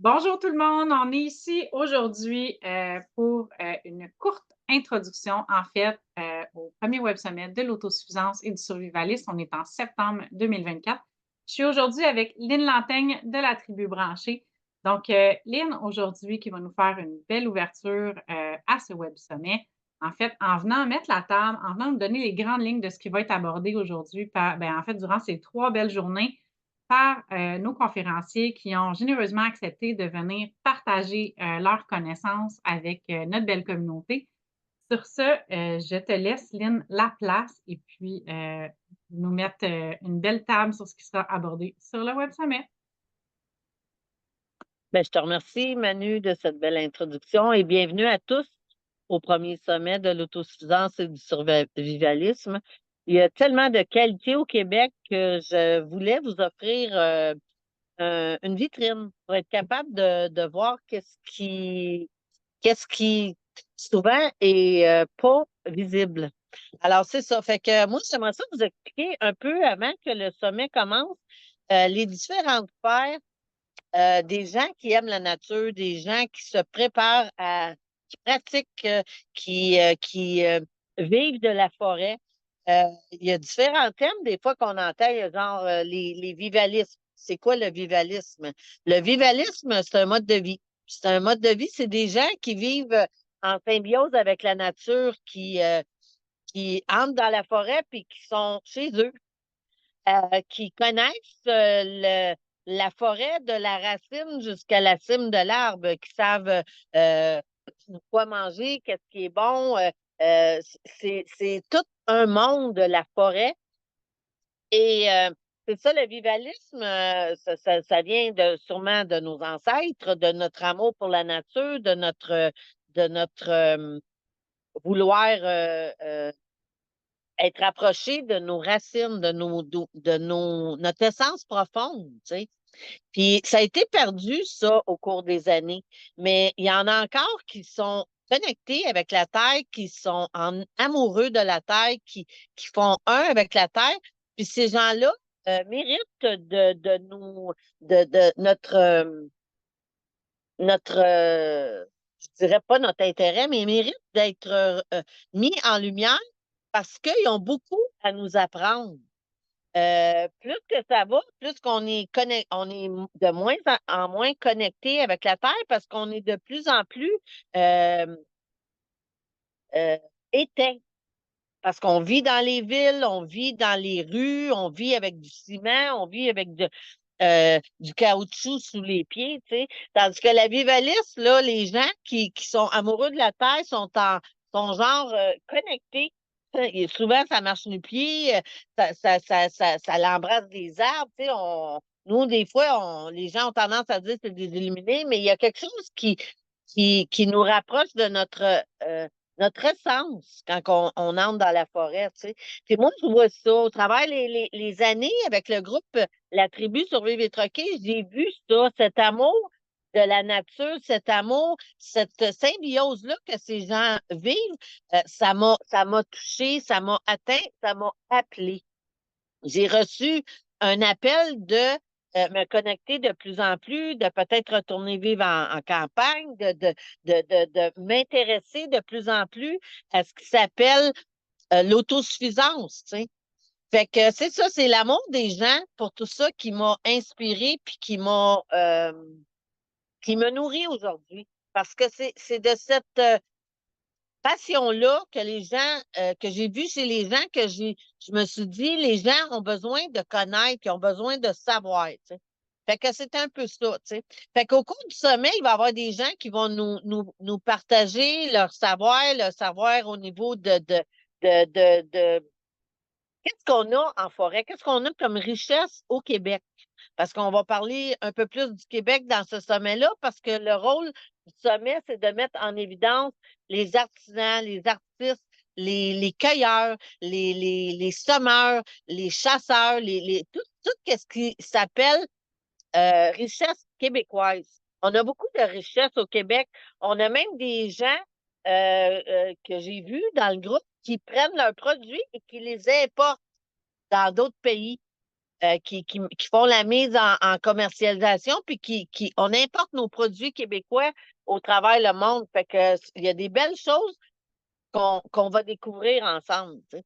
Bonjour tout le monde, on est ici aujourd'hui pour une courte introduction au premier Web Summit de l'autosuffisance et du survivalisme. On est en septembre 2024. Je suis aujourd'hui avec Lynn Lantaigne de la Tribu Branchée. Donc, Lynn, aujourd'hui, qui va nous faire une belle ouverture à ce Web Summit. En fait, en venant mettre la table, en venant nous donner les grandes lignes de ce qui va être abordé aujourd'hui, durant ces 3 belles journées, par nos conférenciers qui ont généreusement accepté de venir partager leurs connaissances avec notre belle communauté. Sur ce, je te laisse, Lynn, la place et puis nous mettre une belle table sur ce qui sera abordé sur le Web Summit. Je te remercie, Manu, de cette belle introduction et bienvenue à tous au premier sommet de l'autosuffisance et du survivalisme. Il y a tellement de qualités au Québec que je voulais vous offrir une vitrine pour être capable de voir qu'est-ce qui souvent est pas visible. Alors, c'est ça. Fait que moi, j'aimerais ça vous expliquer un peu avant que le sommet commence les différentes sphères des gens qui aiment la nature, des gens qui se préparent qui pratiquent, qui vivent de la forêt. Il y a différents thèmes, des fois qu'on entend, il y a genre les vivalismes. C'est quoi le vivalisme? Le vivalisme, c'est un mode de vie. C'est un mode de vie, c'est des gens qui vivent en symbiose avec la nature, qui entrent dans la forêt puis qui sont chez eux qui connaissent la forêt de la racine jusqu'à la cime de l'arbre, qui savent euh, quoi manger, qu'est-ce qui est bon. C'est tout un monde de la forêt. Et c'est ça, le vivalisme, ça vient sûrement de nos ancêtres, de notre amour pour la nature, de notre vouloir être approché de nos racines, notre essence profonde, tu sais. Puis ça a été perdu, ça, au cours des années. Mais il y en a encore qui sont connectés avec la terre, qui sont amoureux de la terre, qui font un avec la terre. Puis ces gens-là méritent de nous, de notre, je dirais pas notre intérêt, mais ils méritent d'être mis en lumière parce qu'ils ont beaucoup à nous apprendre. Plus que ça va, plus on est de moins en moins connecté avec la Terre parce qu'on est de plus en plus euh, euh, éteint. Parce qu'on vit dans les villes, on vit dans les rues, on vit avec du ciment, on vit avec du caoutchouc sous les pieds, tu sais. Tandis que la vivaliste, là, les gens qui sont amoureux de la terre sont genre connectés. Et souvent, ça marche nu pied, ça l'embrasse des arbres, tu sais. Nous, des fois, les gens ont tendance à dire que c'est des illuminés, mais il y a quelque chose qui nous rapproche de notre essence quand on entre dans la forêt, tu sais. Puis moi, je vois ça au travers les années avec le groupe La Tribu Survivre et Troquer, j'ai vu ça, cet amour de la nature, cet amour, cette symbiose-là que ces gens vivent, ça m'a touché, ça m'a atteint, ça m'a appelé. J'ai reçu un appel de me connecter de plus en plus, de peut-être retourner vivre en campagne, de m'intéresser de plus en plus à ce qui s'appelle l'autosuffisance, tu sais. Fait que c'est ça, c'est l'amour des gens pour tout ça qui m'a inspiré puis qui me nourrit aujourd'hui. Parce que c'est de cette passion-là que les gens, que j'ai vu chez les gens, je me suis dit, les gens ont besoin de connaître, ils ont besoin de savoir, tu sais. Fait que c'est un peu ça, tu sais. Fait qu'au cours du sommet, il va y avoir des gens qui vont nous partager leur savoir au niveau de qu'est-ce qu'on a en forêt, qu'est-ce qu'on a comme richesse au Québec. Parce qu'on va parler un peu plus du Québec dans ce sommet-là, parce que le rôle du sommet, c'est de mettre en évidence les artisans, les artistes, les cueilleurs, les semeurs, les chasseurs, tout ce qui s'appelle richesse québécoise. On a beaucoup de richesses au Québec. On a même des gens que j'ai vus dans le groupe qui prennent leurs produits et qui les importent dans d'autres pays. qui font la mise en commercialisation, puis on importe nos produits québécois au travers le monde. Fait que il y a des belles choses qu'on va découvrir ensemble, tu sais.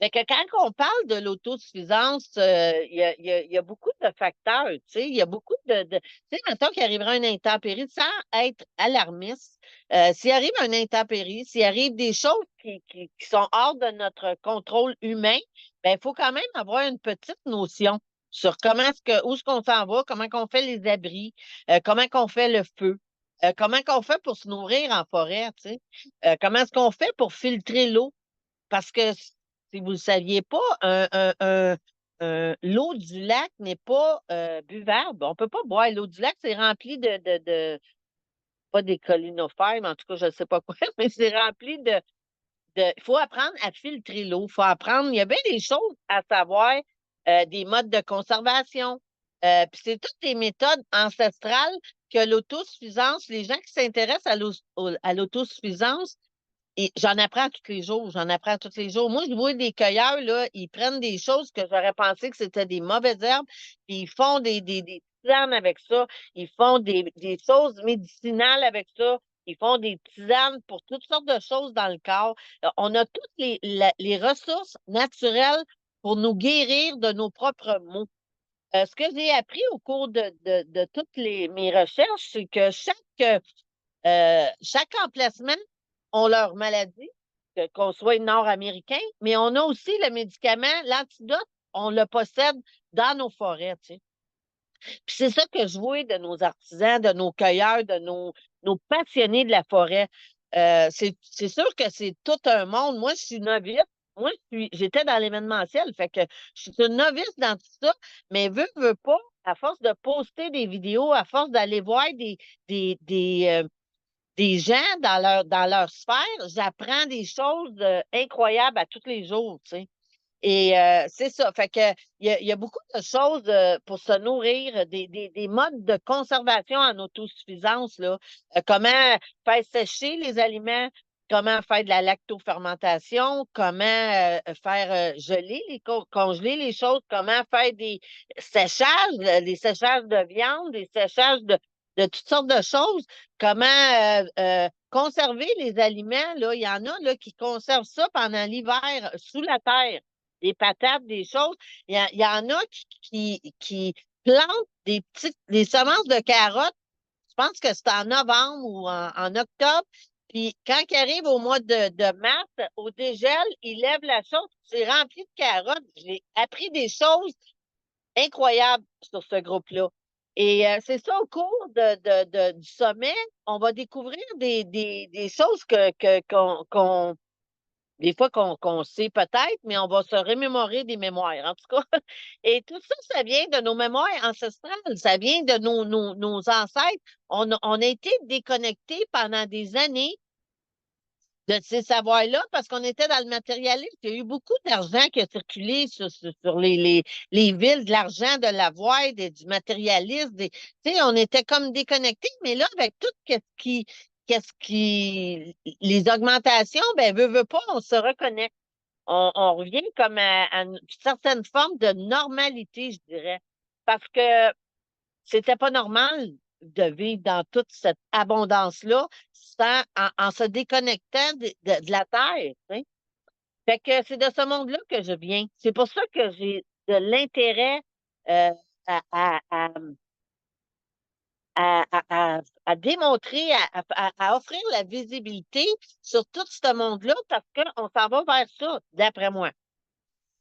Fait que quand on parle de l'autosuffisance, il y a beaucoup de facteurs, tu sais, il y a beaucoup tu sais, mettons qu'il arrivera une intempérie, sans être alarmiste, s'il arrive une intempérie, s'il arrive des choses qui sont hors de notre contrôle humain, ben, il faut quand même avoir une petite notion sur où est-ce qu'on s'en va, comment qu'on fait les abris, comment qu'on fait le feu, comment qu'on fait pour se nourrir en forêt, tu sais, comment est-ce qu'on fait pour filtrer l'eau. Parce que si vous ne le saviez pas, l'eau du lac n'est pas buvable. On ne peut pas boire. L'eau du lac, c'est rempli pas des cholinofères, mais en tout cas, je ne sais pas quoi, mais c'est rempli il faut apprendre à filtrer l'eau. Il faut apprendre. Il y a bien des choses à savoir, des modes de conservation. Puis c'est toutes des méthodes ancestrales que l'autosuffisance, les gens qui s'intéressent à l'autosuffisance, et j'en apprends tous les jours, j'en apprends tous les jours. Moi, je vois des cueilleurs, là, ils prennent des choses que j'aurais pensé que c'était des mauvaises herbes, puis ils font des tisanes avec ça, ils font des choses médicinales avec ça, ils font des tisanes pour toutes sortes de choses dans le corps. On a toutes les ressources naturelles pour nous guérir de nos propres maux. Ce que j'ai appris au cours de toutes mes recherches, c'est que chaque emplacement ont leur maladie, qu'on soit nord-américain, mais on a aussi le médicament, l'antidote, on le possède dans nos forêts, tu sais. Puis c'est ça que je vois de nos artisans, de nos cueilleurs, de nos passionnés de la forêt. C'est sûr que c'est tout un monde. Moi, je suis novice. Moi, j'étais dans l'événementiel, fait que je suis une novice dans tout ça, mais veux pas, à force de poster des vidéos, à force d'aller voir des gens dans leur sphère, j'apprends des choses incroyables à tous les jours, tu sais. Et c'est ça. Fait que il y a beaucoup de choses pour se nourrir, des modes de conservation en autosuffisance, là. Comment faire sécher les aliments, comment faire de la lactofermentation, comment faire geler, congeler les choses, comment faire des séchages, des séchages de viande, des séchages de toutes sortes de choses, comment conserver les aliments, là. Il y en a là, qui conservent ça pendant l'hiver sous la terre, des patates, des choses. Il y en a qui plantent des semences de carottes. Je pense que c'est en novembre ou en octobre. Puis quand il arrive au mois de mars, au dégel, ils lèvent la chose, c'est rempli de carottes. J'ai appris des choses incroyables sur ce groupe-là. Et c'est ça, au cours du sommet, on va découvrir des choses des fois qu'on sait peut-être, mais on va se remémorer des mémoires, en tout cas. Et tout ça, ça vient de nos mémoires ancestrales, ça vient de nos ancêtres. On a été déconnectés pendant des années de ces savoirs-là parce qu'on était dans le matérialisme. Il y a eu beaucoup d'argent qui a circulé sur les villes, de l'argent, de l'avoir, du matérialisme. Tu sais, on était comme déconnectés, mais là, avec tout les augmentations, ben, veut pas, on se reconnecte. On revient comme à une certaine forme de normalité, je dirais. Parce que c'était pas normal de vivre dans toute cette abondance-là en se déconnectant de la Terre, tu sais. Fait que c'est de ce monde-là que je viens. C'est pour ça que j'ai de l'intérêt euh, à, à, à, à démontrer, à offrir la visibilité sur tout ce monde-là parce qu'on s'en va vers ça, d'après moi.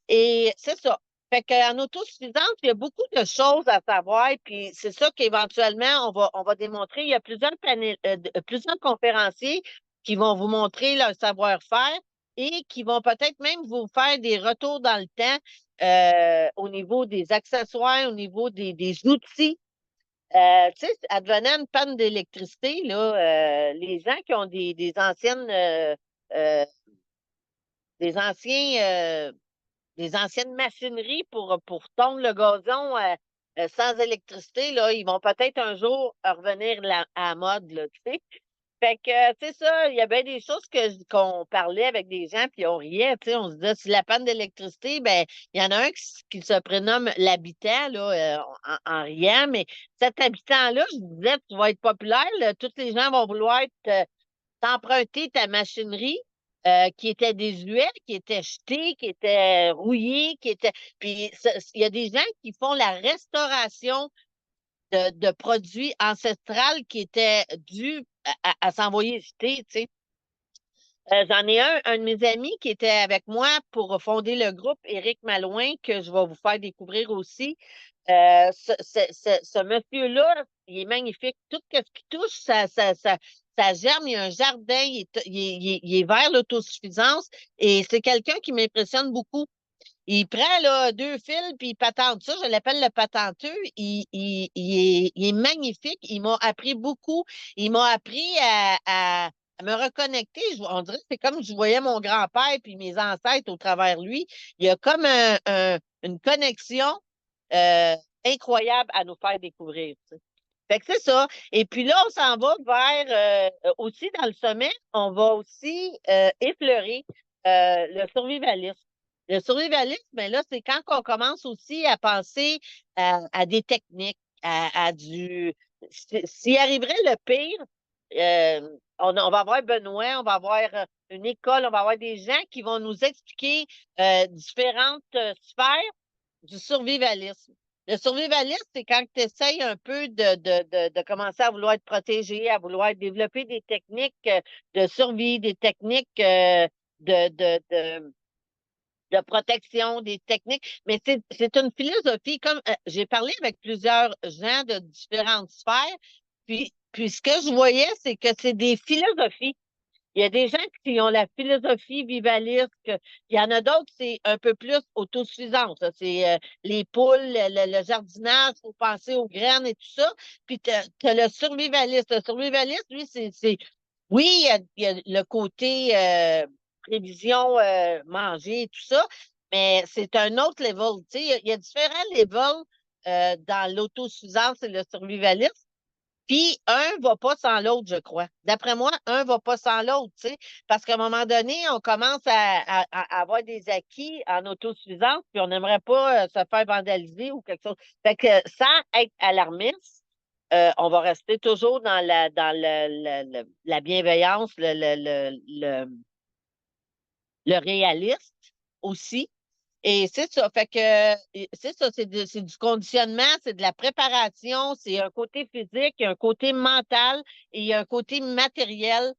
Et c'est ça. Fait qu'en autosuffisance, il y a beaucoup de choses à savoir, puis c'est ça qu'éventuellement, on va démontrer. Il y a plusieurs conférenciers qui vont vous montrer leur savoir-faire et qui vont peut-être même vous faire des retours dans le temps au niveau des accessoires, au niveau des outils. Tu sais, advenant une panne d'électricité, là, les gens qui ont euh, des anciens des anciennes machineries pour tondre le gazon sans électricité, là, ils vont peut-être un jour revenir à la mode, là, tu sais. Fait que, c'est ça, il y a bien des choses qu'on parlait avec des gens, puis on riait, tu sais, on se disait, si la panne d'électricité, ben, il y en a un qui se prénomme l'habitant, là, en riant, mais cet habitant-là, je disais, tu vas être populaire, là, tous les gens vont vouloir t'emprunter ta machinerie, qui était désuète, qui était jetée, qui était rouillée, puis il y a des gens qui font la restauration de produits ancestrales qui étaient dus à s'envoyer jeter, tu sais. J'en ai un de mes amis qui était avec moi pour fonder le groupe, Éric Malouin, que je vais vous faire découvrir aussi. Ce monsieur-là, il est magnifique. Tout ce qui touche, ça germe. Il y a un jardin, il est vers l'autosuffisance et c'est quelqu'un qui m'impressionne beaucoup. Il prend là, deux fils puis il patente ça. Je l'appelle le patenteux. Il est magnifique. Il m'a appris beaucoup. Il m'a appris à me reconnecter. On dirait que c'est comme je voyais mon grand-père puis mes ancêtres au travers lui. Il y a comme une connexion euh, incroyable à nous faire découvrir. Tu sais. Fait que c'est ça. Et puis là, on s'en va vers aussi dans le sommet, on va aussi effleurer le survivalisme. Le survivalisme, ben là, c'est quand on commence aussi à penser à des techniques, à du. S'il arriverait le pire, on va avoir Benoît, on va avoir une école, on va avoir des gens qui vont nous expliquer différentes sphères du survivalisme. Le survivalisme, c'est quand tu essayes un peu de commencer à vouloir être protégé, à vouloir développer des techniques de survie, des techniques de, de, de, de protection, des techniques. Mais c'est une philosophie, comme j'ai parlé avec plusieurs gens de différentes sphères, puis ce que je voyais, c'est que c'est des philosophies. Il y a des gens qui ont la philosophie vivaliste. Il y en a d'autres, c'est un peu plus autosuffisant. Ça. C'est les poules, le jardinage, il faut penser aux graines et tout ça. Puis tu as, le survivaliste. Le survivaliste, lui, oui, il y a le côté prévision, manger et tout ça, mais c'est un autre level. Tu sais, il y a différents levels dans l'autosuffisance et le survivalisme. Puis un va pas sans l'autre, je crois. D'après moi, un va pas sans l'autre, tu sais, parce qu'à un moment donné, on commence à avoir des acquis en autosuffisance, puis on n'aimerait pas se faire vandaliser ou quelque chose. Fait que sans être alarmiste, on va rester toujours dans la bienveillance, le réaliste aussi. Et c'est ça. Fait que c'est ça, c'est du conditionnement, c'est de la préparation, c'est un côté physique, il y a un côté mental et il y a un côté matériel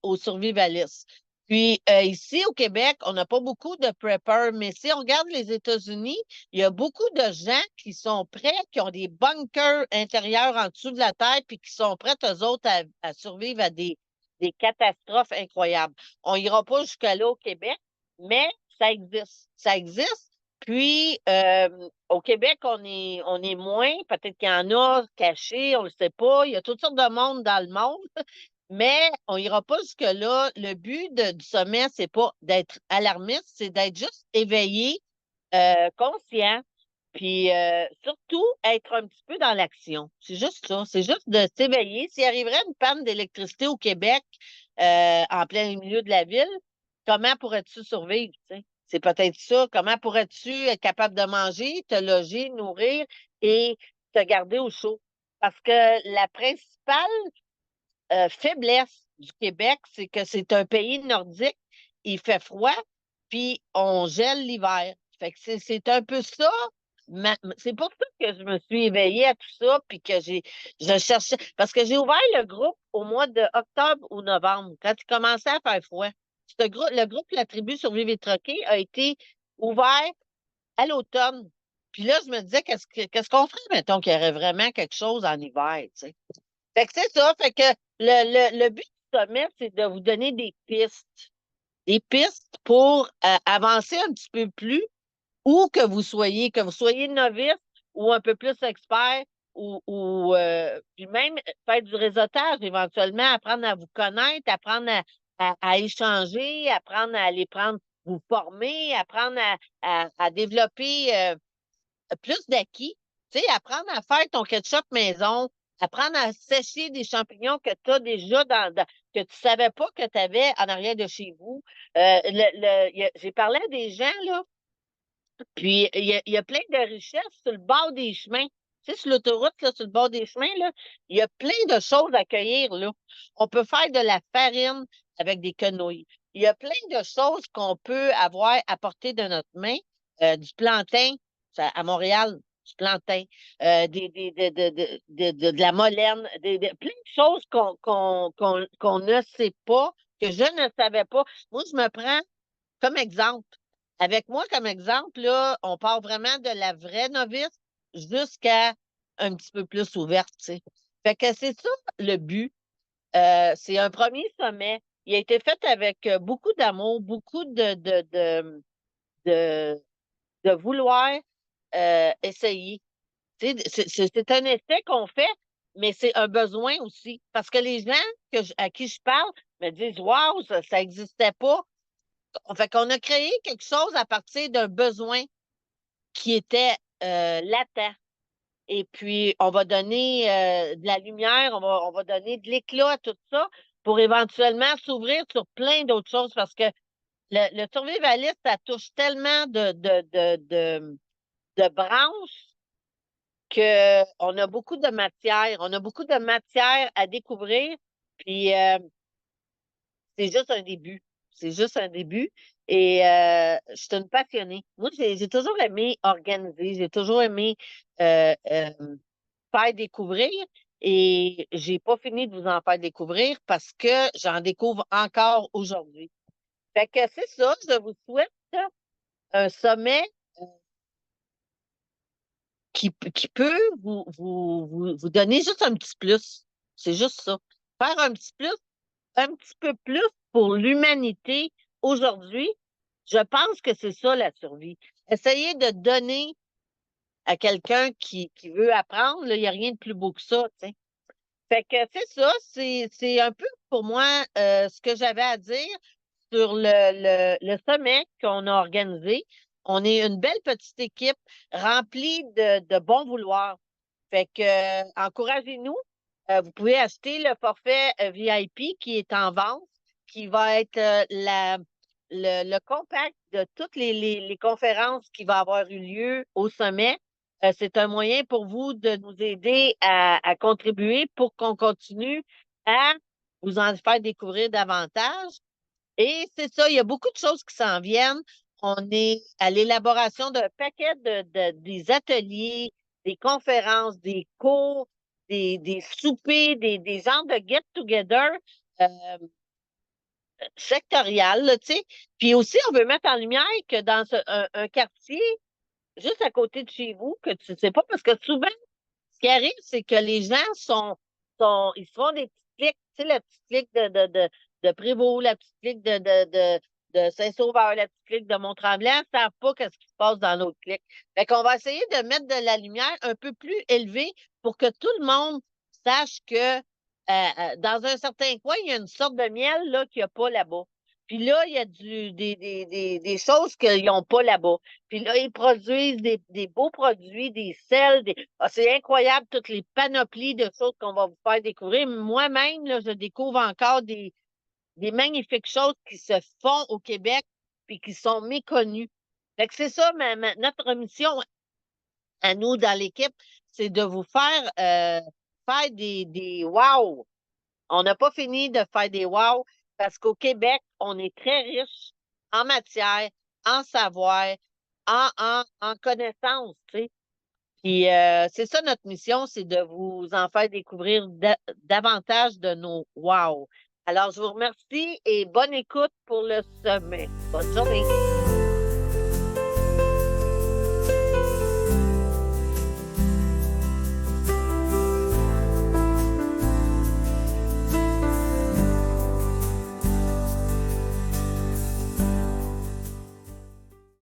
au survivalisme. Puis ici au Québec, on n'a pas beaucoup de preppers, mais si on regarde les États-Unis, il y a beaucoup de gens qui sont prêts, qui ont des bunkers intérieurs en dessous de la terre, puis qui sont prêts, eux autres, à survivre à des catastrophes incroyables. On n'ira pas jusqu'à là au Québec, mais ça existe. Ça existe. Puis, au Québec, on est moins. Peut-être qu'il y en a cachés, on ne le sait pas. Il y a toutes sortes de monde dans le monde, mais on n'ira pas jusque-là. Le but du sommet, c'est pas d'être alarmiste, c'est d'être juste éveillé, conscient, puis surtout être un petit peu dans l'action. C'est juste ça. C'est juste de s'éveiller. S'il arriverait une panne d'électricité au Québec, en plein milieu de la ville, comment pourrais-tu survivre? Tu sais? C'est peut-être ça. Comment pourrais-tu être capable de manger, te loger, nourrir et te garder au chaud? Parce que la principale faiblesse du Québec, c'est que c'est un pays nordique, il fait froid, puis on gèle l'hiver. Fait que c'est un peu ça. C'est pour ça que je me suis éveillée à tout ça, puis que je cherchais, parce que j'ai ouvert le groupe au mois d'octobre ou novembre, quand il commençait à faire froid. Le groupe La Tribu Survivre et Troquer a été ouvert à l'automne. Puis là, je me disais, qu'est-ce qu'on ferait, mettons, qu'il y aurait vraiment quelque chose en hiver, tu sais. Fait que c'est ça. Fait que le but du sommet, c'est de vous donner des pistes. Des pistes pour avancer un petit peu plus, où que vous soyez novice ou un peu plus expert, puis même faire du réseautage éventuellement, apprendre à vous connaître, apprendre à échanger, apprendre à aller prendre, vous former, apprendre à développer plus d'acquis. Tu sais, apprendre à faire ton ketchup maison, apprendre à sécher des champignons que tu as déjà que tu savais pas que tu avais en arrière de chez vous. J'ai parlé à des gens, là, puis il y a plein de richesses sur le bord des chemins. Tu sais, sur l'autoroute, là, sur le bord des chemins, là, il y a plein de choses à cueillir, là. On peut faire de la farine avec des quenouilles. Il y a plein de choses qu'on peut avoir à portée de notre main. Du plantain, à Montréal, du plantain, de la molène, plein de choses qu'on ne sait pas, que je ne savais pas. Moi, je me prends comme exemple. Avec moi, comme exemple, là, on part vraiment de la vraie novice jusqu'à un petit peu plus ouverte, tu sais. Fait que c'est ça le but. C'est un premier sommet. Il a été fait avec beaucoup d'amour, beaucoup de, de vouloir essayer. Tu sais, c'est un essai qu'on fait, mais c'est un besoin aussi. Parce que les gens à qui je parle me disent waouh, ça n'existait pas. Fait qu'on a créé quelque chose à partir d'un besoin qui était latent. Et puis, on va donner de la lumière, on va donner de l'éclat à tout ça pour éventuellement s'ouvrir sur plein d'autres choses parce que le survivaliste, ça touche tellement de branches qu'on a beaucoup de matière. On a beaucoup de matière à découvrir. Puis, c'est juste un début. C'est juste un début. Et je suis une passionnée. Moi, j'ai toujours aimé organiser. J'ai toujours aimé faire découvrir. Et j'ai pas fini de vous en faire découvrir parce que j'en découvre encore aujourd'hui. Fait que c'est ça. Je vous souhaite un sommet qui peut vous donner juste un petit plus. C'est juste ça. Faire un petit peu plus pour l'humanité aujourd'hui, je pense que c'est ça la survie. Essayer de donner à quelqu'un qui veut apprendre, il n'y a rien de plus beau que ça, tu sais. Fait que c'est ça, c'est un peu pour moi ce que j'avais à dire sur le sommet qu'on a organisé. On est une belle petite équipe remplie de bon vouloir. Fait que encouragez-nous. Vous pouvez acheter le forfait VIP qui est en vente, qui va être le compact de toutes les conférences qui vont avoir eu lieu au sommet. C'est un moyen pour vous de nous aider à contribuer pour qu'on continue à vous en faire découvrir davantage. Et c'est ça, il y a beaucoup de choses qui s'en viennent. On est à l'élaboration d'un paquet des ateliers, des conférences, des cours, des soupers, des genres de get-together euh, sectoriels, là, tu sais. Puis aussi, on veut mettre en lumière que dans un quartier, juste à côté de chez vous, que tu ne sais pas, parce que souvent, ce qui arrive, c'est que les gens ils se font des petits clics, tu sais, la petite clique de Prévost, la petite clique de Saint-Sauveur, la petite clique de Mont-Tremblant, ils ne savent pas ce qui se passe dans l'autre clique. Fait qu'on va essayer de mettre de la lumière un peu plus élevée pour que tout le monde sache que dans un certain coin, il y a une sorte de miel là, qu'il n'y a pas là-bas. Puis là, il y a des choses qu'ils n'ont pas là-bas. Puis là, ils produisent des beaux produits, des sels. C'est incroyable toutes les panoplies de choses qu'on va vous faire découvrir. Moi-même, là, je découvre encore des magnifiques choses qui se font au Québec puis qui sont méconnues. Fait que c'est ça, notre mission à nous dans l'équipe, c'est de vous faire des wow. On n'a pas fini de faire des wow parce qu'au Québec, on est très riche en matière, en savoir, en connaissances, tu sais. Puis c'est ça notre mission, c'est de vous en faire découvrir davantage de nos wow. Alors, je vous remercie et bonne écoute pour le sommet. Bonne journée.